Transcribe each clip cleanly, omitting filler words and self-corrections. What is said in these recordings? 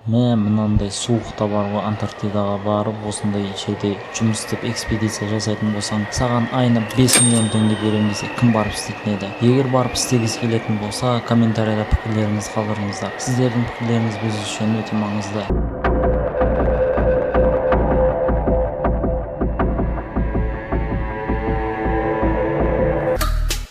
мынандай суықта бар ғой, Антарктидаға барып осындай жерде жұмыс істеп экспедиция жасайтын болсаң, саған айына 5 миллион теңге беремін десе, кім барып істейтін еді? Егер барып істегісі келетін болса, комментарийда пікірлеріңізді қалдырыңыздар. Сіздердің пікірлеріңіз біз үшін өте маңызды.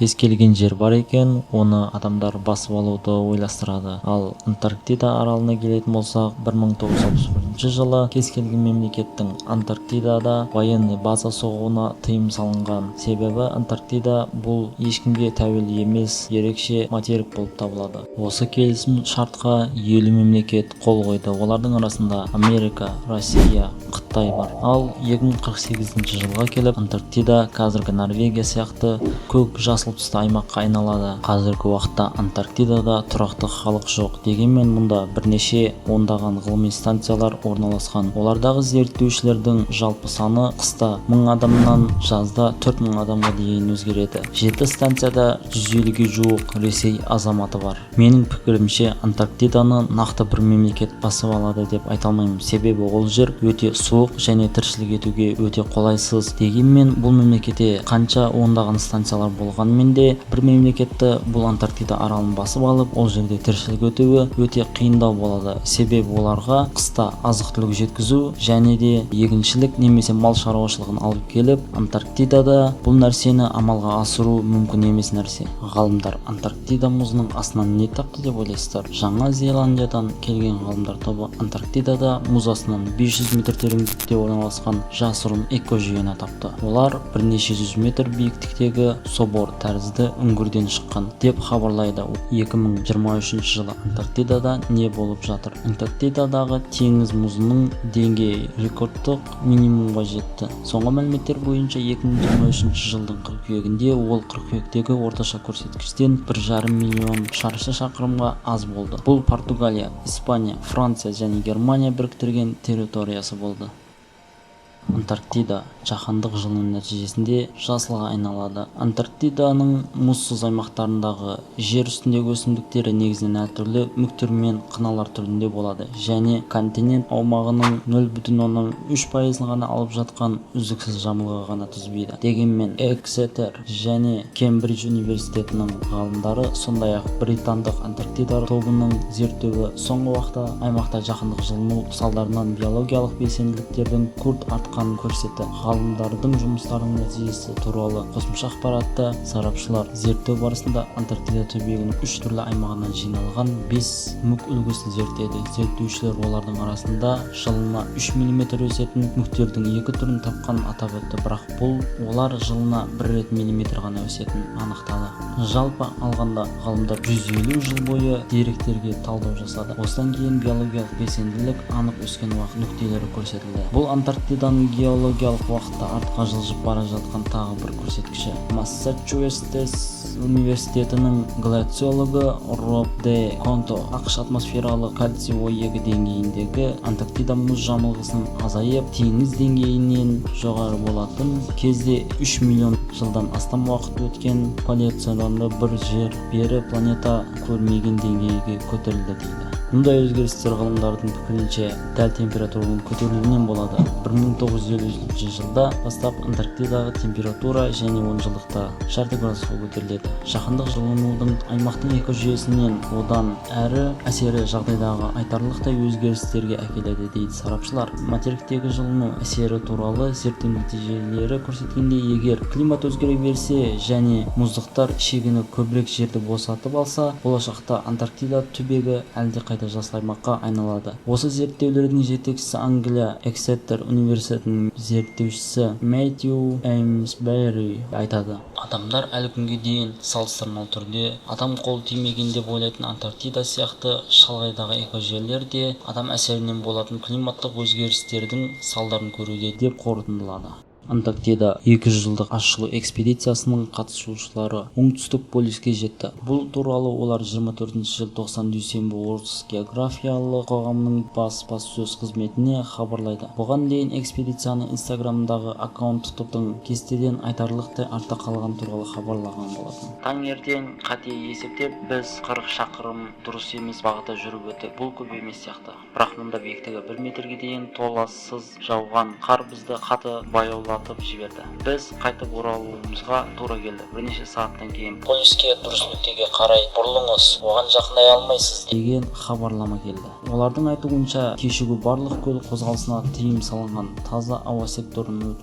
Кез келген жер бар екен, оны адамдар басып алуды ойластырады. Ал Антарктида аралына келетін болсақ, 1961 жылы кез келген мемлекеттің Антарктидада военный база соғуына тыйым салынған. Себебі Антарктида бұл ешкімге тәуелді емес, ерекше материк болып табылады. Осы келісім шартқа 50 мемлекет қол қойды. Олардың арасында Америка, Россия, Қытай бар. Ал 2048 жылға келіп, Антарктида қазіргі Норвегия сияқты көк жасыл түсті аймаққа айналады. Қазіргі уақытта Антарктидада тұрақты халық жоқ. Дегенмен мұнда бірнеше ондаған ғылыми станциялар орналасқан. Олардағы зерттеушілердің жалпы саны қыста 1000 адамнан жазда 4000 адамға дейін өзгереді. 7 станцияда 150-ге жуық Ресей азаматы бар. Менің пікірімше, Антарктиданы нақты бір мемлекет басып алады деп айта алмаймын. Себебі ол жер өте суық және тіршілік етуге өте қолайсыз. Дегенмен бұл мемлекетте қанша ондаған станциялар болғанымен де бір мемлекетті бұл Антарктида аралын басып алып, ол жерде тіршілік етуі өте қиындау болады. Себебі оларға қыста азық-түлік жеткізу және де егіншілік немесе мал шаруашылығын алып келіп, Антарктидада бұл нәрсені амалға асыру мүмкін емес нәрсе. Ғалымдар Антарктида мұзының астынан не тапты деп ойлайсыздар? Жаңа Зеландиядан келген ғалымдар тобы Антарктидада мұз астынан 500 метр тереңдікте орналасқан жасырын экожүйені тапты. Олар бірнеше жүз метр биіктіктегі собор тәрізді үңгірден шыққан деп хабарлайды. 2023 жылы Антарктидада не болып жатыр? Антарктидадағы теңіз мұзының деңгейі рекордтық минимумға жетті. Соңғы мәліметтер бойынша 2023 жылдың қыркүйегінде ол қыркүйектегі орташа көрсеткіштен 1,5 миллион шаршы шақырымға аз болды. Бұл Португалия, Испания, Франция және Германия біріктірген территориясы болды. Антарктида жаһандық жылыну нәтижесінде жасылға айналады. Антарктиданың мұзсыз аймақтарындағы жер үстіндегі өсімдіктері негізінен әртүрлі мүктер мен қыналар түрінде болады және континент аумағының 0,3% ғана алып жатқан үздіксіз жамылғы ғана түзбейді. Дегенмен Эксетер және Кембридж университетінің ғалымдары, сондай-ақ британдық Антарктида тобының зерттеуі соңғы уақытта аймақта жаһандық жылыну салдарынан биологиялық белсенділіктердің күрт артқанын көрсетті. Ғалымдардың жұмыстарының нәтижесі туралы қосымша ақпаратты сарапшылар зерттеу барысында Антарктида түбегінің 3 түрлі аймағынан жиналған 5 мүк үлгісін зерттеді. Зерттеушілер олардың арасында жылына 3 мм өсетін мүктердің 2 түрін тапқанын атап өтті, бірақ олар жылына 1 рет миллиметр ғана өсетінін анықтады. Жалпы алғанда ғалымдар 150 жыл бойы деректерге талдау жасады. Осыдан кейін биологиялық белсенділік анық өскен уақыт нүктелері көрсетілді. Бұл Антарктиданың геологиялық уақытта артқа жылжып бара жатқан тағы бір көрсеткіші. Массачусетс университетінің гляциологы Роб де Конто ақш атмосфералық кальций O2 деңгейіндегі Антарктида мұз жамылғысының азайып, теңіз деңгейінен жоғары болатын кезде 3 миллион жылдан астам уақыт өткен палеоценді бір жер бері планета көрмеген деңгейге көтерілді дейді. Мұндай өзгерістер ғалымдардың пікірінше дәл температураның көтерілуінен болады. 1950 жылда бастап Антарктидадағы температура және 10 жылдықта жарты градусқа көтеріледі. Жаһандық жылынудың аймақтың экожүйесінен одан әрі әсері жағдайдағы айтарлықтай өзгерістерге әкеледі дейді сарапшылар. Материктегі жылыну әсері туралы зерттеу нәтижелері көрсеткендей, егер климат өзгере берсе және мұздықтар шегіні көбірек жерді босатып алса, болашақта Антарктида түбегі әлдеқайда жасыл аймаққа айналады. Осы зерттеулердің жетекшісі Англия Эксетер университетінің зерттеушісі Мэтью Эймсбери айтады. Адамдар әлі күнге дейін салыстырмалы түрде адам қолы тимеген деп ойлайтын Антарктида сияқты шалғайдағы экожүйелер де адам әсерінен болатын климаттық өзгерістердің салдарын көруде деп қорытындылады. Антарктида 200 жылдық ашылу экспедициясының қатысушылары оңтүстік полюске жетті. Бұл туралы олар 24 желтоқсан дүйсенбі орыс географиялық қоғамының баспасөз қызметіне хабарлайды. Бұған дейін экспедицияны инстаграмдағы аккаунт топтың кестеден айтарлықтай артта қалған туралы хабарлаған болатын. Таңертең қате есептеп біз 40 шақырым дұрыс емес бағытта жүріп өттік. Бұл көп емес сияқты. Бірақ мұнда биіктігі 1 метрге дейін толассыз жауған қар бізді қаты баяулатып жіберді. Біз қайтып оралуымызға тура келді. Бірнеше сағаттан кейін полюске дұрыс нүктеге қарай бұрылыңыз, оған жақындай алмайсыз деген хабарлама келді. Олардың айтуынша кешігу барлық көлік қозғалысына тыйым салынған таза ауа секторын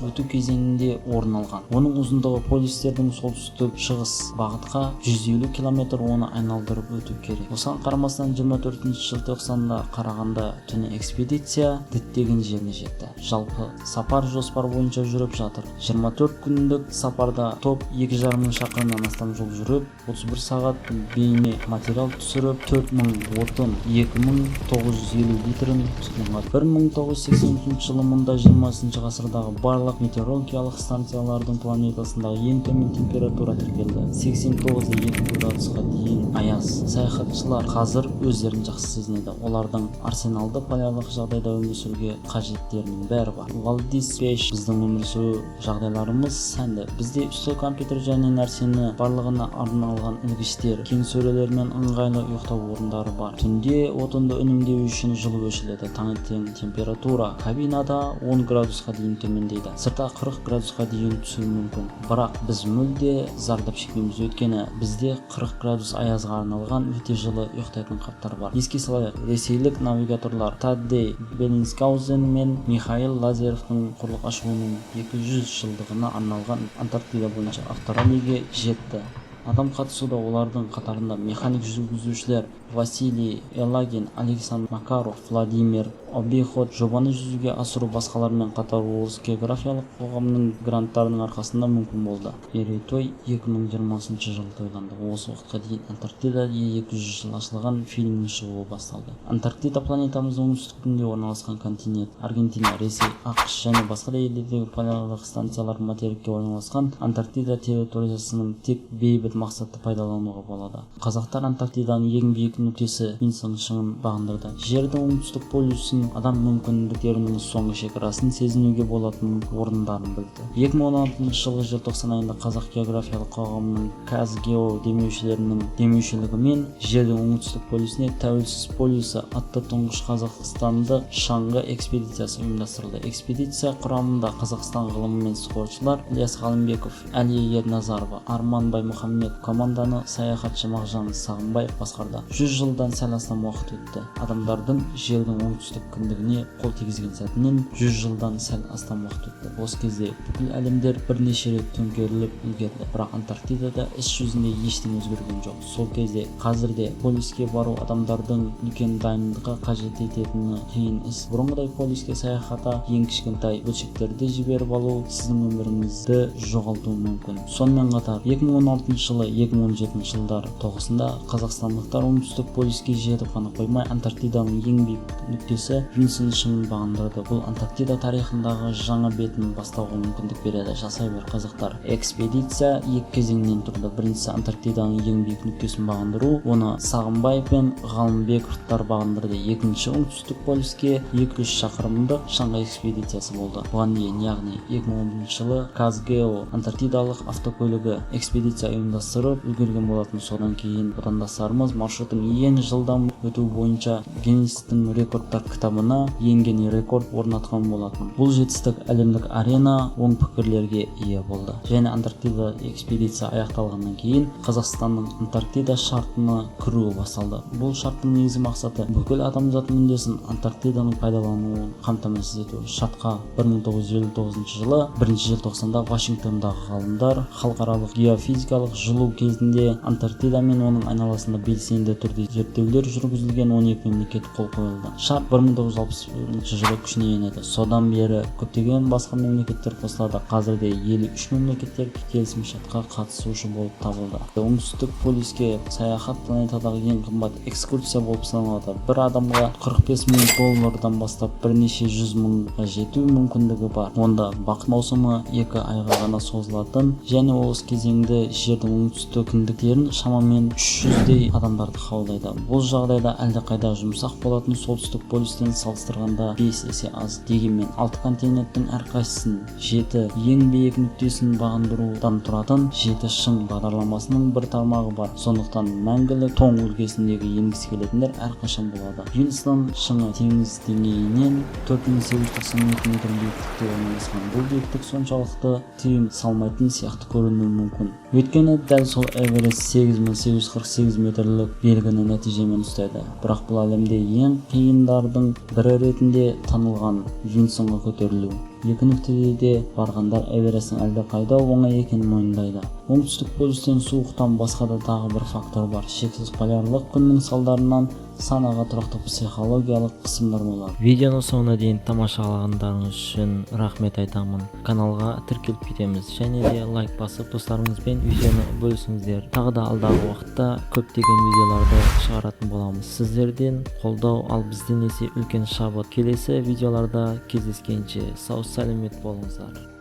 өту кезеңінде орын алған. Оның ұзындығы полюстердің солтүстік шығыс бағытқа 150 км оны айналдырып өту керек. Осыған қарамастан 24 желтоқсанда қарағанда түні экспедиция діттеген жеріне жетті. Жалпы сапар жоспар бойынша жүріп жатыр. 24 күндік сапарда топ 2,5 шақырымнан астам жол жүріп, 31 сағат бейне материал түсіріп, 4000 отын, 2950 литрін тұтынған. 1983 жылы мұнда 20 ғасырдағы барлық метеорологиялық станциялардың планетасындағы ең төмен температура тіркелді. 89-2 градусқа дейін аяз. Саяхатшылар қазір өздерін жақсы сезінеді. Олардың арсеналды полярлық жағдайда өмір сүруге қажеттерінің бәрі бар. Валдис Пеш біздің өмір сүру жағдайларымыз сәнді. Бізде үстел компьютер және нәрсені барлығына арналған ілгіштер, кең сөрелер мен ыңғайлы ұйықтау орындары бар. Түнде отынды үнемдеу үшін жылу өшіріледі. Таңертең температура кабинада 10 градусқа дейін төмендейді. Сыртта 40 градусқа дейін түсуі мүмкін. Бірақ біз мүлде зардап шекпейміз, өйткені бізде 40 градус аязға арналған өте жылы ұйықтайтын қаптар бар. Еске салайық, ресейлік навигаторлар Таддей Беллинсгаузен мен Михаил Лазаревтің құрлық ашуының 200 жылдығына арналған Антарктида бойынша автомобильге жетті. Адам қатысуда, олардың қатарында механик жүргізушілер Василий Елагин, Александр Макаров, Владимир Обиход. Жобаны жүзеге асыру басқалармен қатар орыс географиялық қоғамның гранттарының арқасында мүмкін болды. Мерейтой 2020 жылы тойланды. Осы уақытқа дейін Антарктида 200 жыл ашылған фильмнің шығуы басталды. Антарктида планетамыздың оңтүстігінде орналасқан континент. Аргентина, Ресей, ақш және басқа да елдердегі полярлық станциялар материкке орналасқан. Антарктида территориясының тек бейбіт мақсатты пайдалануға болады. Қазақтар Антарктиданың ең биік нүктесі Винсон шыңын бағындырды. Жердің оңтүстік полюсін адам мүмкіндіктерінің соңғы шекарасын сезінуге болатын орындарын білді. 2016 жылғы желтоқсан айында Қазақ географиялық қоғамының Казгео демеушілігімен жердің оңтүстік полюсіне тәуелсіз полюсі атты тұңғыш қазақстандық шаңғы экспедициясы ұйымдастырылды. Экспедиция құрамында Қазақстан ғылымы мен спортшылар Ильяс Ғалымбеков, Әлия Ерназарова, Арман Баймұхаммед, команданы саяхатшы Мағжан Сағынбаев басқарды. 100 жылдан сәл астам уақыт өтті. Адамдардың жердің оңтүстік кіндігіне қол тигізген сәтінен 100 жылдан сәл астам уақыт өтті. Осы кезде бүкіл әлемдер бірнеше рет төңкеріліп үлгерді. Бірақ Антарктидада іс жүзінде ештеңе өзгерген жоқ. Сол кезде қазірде полюске бару адамдардың үлкен дайындыққа қажет ететіні қиын іс. Бұрынғыдай полюске саяхата ең кішкентай бөлшектерді жіберіп алу сіздің өміріңізді жоғалтуы мүмкін. Сонымен қатар 2016 жылы 2017 жылдар тоғысында қазақстандықтар оңтүстік полюске жетіп қана қоймай, Антарктиданың ең биік нүктесі Винсон шыңын бағындырды. Бұл Антарктида тарихындағы жаңа бетін бастауға мүмкіндік береді. Жасай бер қазақтар. Экспедиция екі кезеңнен тұрды. Біріншісі Антарктиданың ең биік нүктесін бағындыру, оны Сағынбаев пен Ғалымбековтар бағындырды. Екінші оңтүстік полюске 200 шақырымдық шаңғы экспедициясы болды. Бұған дейін, яғни 2010 жылы Казгео Антарктидалық автокөлігі экспедиция ұйымдастырып үлгерген болатын. Содан кейін отандастарымыз маршруттың ең жылдам өту бойынша Гиннестің рекордтар кітабына енген рекорд орнатқан болатын. Бұл жетістік әлемдік арена оң пікірлерге ие болды. Және Антарктида экспедиция аяқталғаннан кейін Қазақстанның Антарктида шартына кіруі басталды. Бұл шарттың негізгі мақсаты бүкіл адамзат мүддесін Антарктиданың пайдалануын қамтамасыз ету. Шартқа 1959 жылы 1 желтоқсанда Вашингтондағы ғалымдар халықаралық геофизикалық жылу кезінде Антарктида мен оның айналасында белсенді түрде жерде зерттеулер жүргізілген 12 мемлекет қол қойылды. Шарт 1961 жылы күшіне енеді. Содан бері көптеген басқа мемлекеттер қосылды. Қазірде 53 мемлекеттер келісімшартқа қатысушы болып табылды. Оңтүстік полюске саяхат планетадағы ең қымбат экскурсия болып саналады. Бір адамға 45 мың доллардан бастап бірнеше 100 мыңға жету мүмкіндігі бар. Онда бақыт маусымы 2 айға ғана созылатын және ол кезеңде жердің оңтүстік кіндіктерін шамамен 300-дей адамдарды қабылдайды. Бұл жағдайда әлдеқайда жұмсақ болатын солтүстік полюстен салыстырғанда 5 есе аз. Дегенмен 6 континенттің әрқайсысын 7 ең биік нүктесін бағындырудан тұратын 7 шың бағдарламасының бір тармағы бар. Сондықтан мәңгілік тоң өлкесіндегі енгісі келетіндер әрқашан болады. Винстон шыңы теңіз деңгейінен 4892 метр биіктікте орналасқан. Бұл биіктік соншалықты тыйым салмайтын сияқты көрінуі мүмкін. Өйткені дәл сол Эверест 8848 метрлік белгіні нәтижемен ұстайды. Бірақ бұл әлемде ең қиындардың бірі ретінде танылған Винсонға көтерілу. Екі нүктеде де барғандар Эвересттің әлдеқайда оңай екенін мойындайды. Оңтүстік полюстен суықтан басқа да тағы бір фактор бар. Шексіз полярлық күннің салдарынан санаға тұрақты психологиялық қысымдар болады. Видеоны соңына дейін тамашалағандарыңыз үшін рахмет айтамын. Каналға тіркеліп кетеміз және де лайк басып достарыңызбен видеоны бөлісіңіздер. Тағы да алдағы уақытта көптеген видеоларды шығаратын боламыз. Сіздерден қолдау, ал бізден есе үлкен шабыт. Келесі видеоларда кездескенше сау сәлемет болыңыздар.